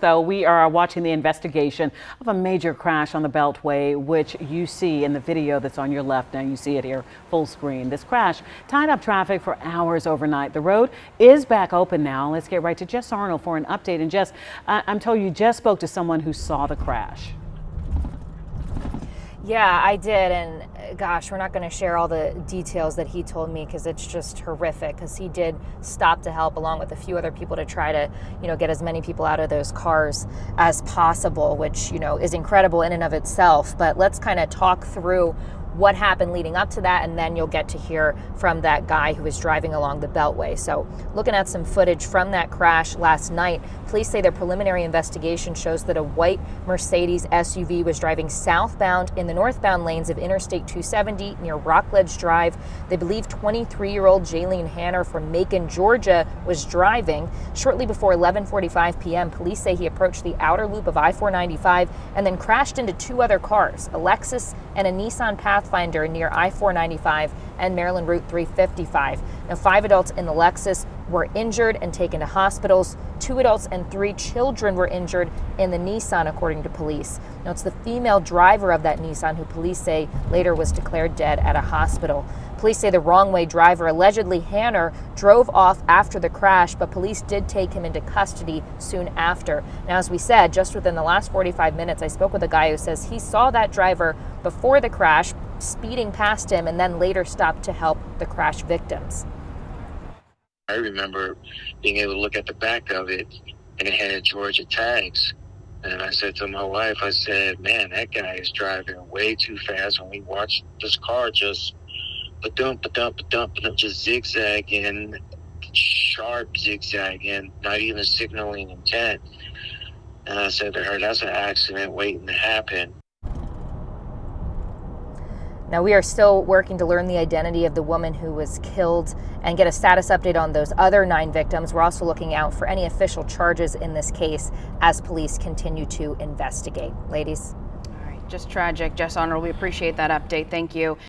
So we are watching the investigation of a major crash on the Beltway, which you see in the video that's on your left. Now you see it here full screen. This crash tied up traffic for hours overnight. The road is back open now. Let's get right to Jess Arnold for an update. And Jess, I'm told you just spoke to someone who saw the crash. Yeah, I did, and gosh, we're not going to share all the details that he told me because it's just horrific, because he did stop to help along with a few other people to try to, get as many people out of those cars as possible, which, is incredible in and of itself. But let's kind of talk through what happened leading up to that, and then you'll get to hear from that guy who was driving along the Beltway. So looking at some footage from that crash last night, police say their preliminary investigation shows that a white Mercedes SUV was driving southbound in the northbound lanes of Interstate 270 near Rockledge Drive. They believe 23-year-old Jaylene Hanner from Macon, Georgia was driving. Shortly before 11:45 p.m., police say he approached the outer loop of I-495 and then crashed into two other cars, a Lexus and a Nissan Pathfinder near I-495 and Maryland Route 355. Now, 5 adults in the Lexus were injured and taken to hospitals. 2 adults and 3 children were injured in the Nissan, according to police. Now, it's the female driver of that Nissan who police say later was declared dead at a hospital. Police say the wrong-way driver, allegedly Hanner, drove off after the crash, but police did take him into custody soon after. Now, as we said, just within the last 45 minutes, I spoke with a guy who says he saw that driver before the crash, speeding past him, and then later stopped to help the crash victims. I remember being able to look at the back of it, and it had Georgia tags. And I said to my wife, I said, man, that guy is driving way too fast. When we watched this car just just zigzagging, sharp zigzagging, not even signaling intent. And I said to her, that's an accident waiting to happen. Now, we are still working to learn the identity of the woman who was killed and get a status update on those other 9 victims. We're also looking out for any official charges in this case as police continue to investigate. Ladies. All right, just tragic. Jess Arnold, we appreciate that update. Thank you.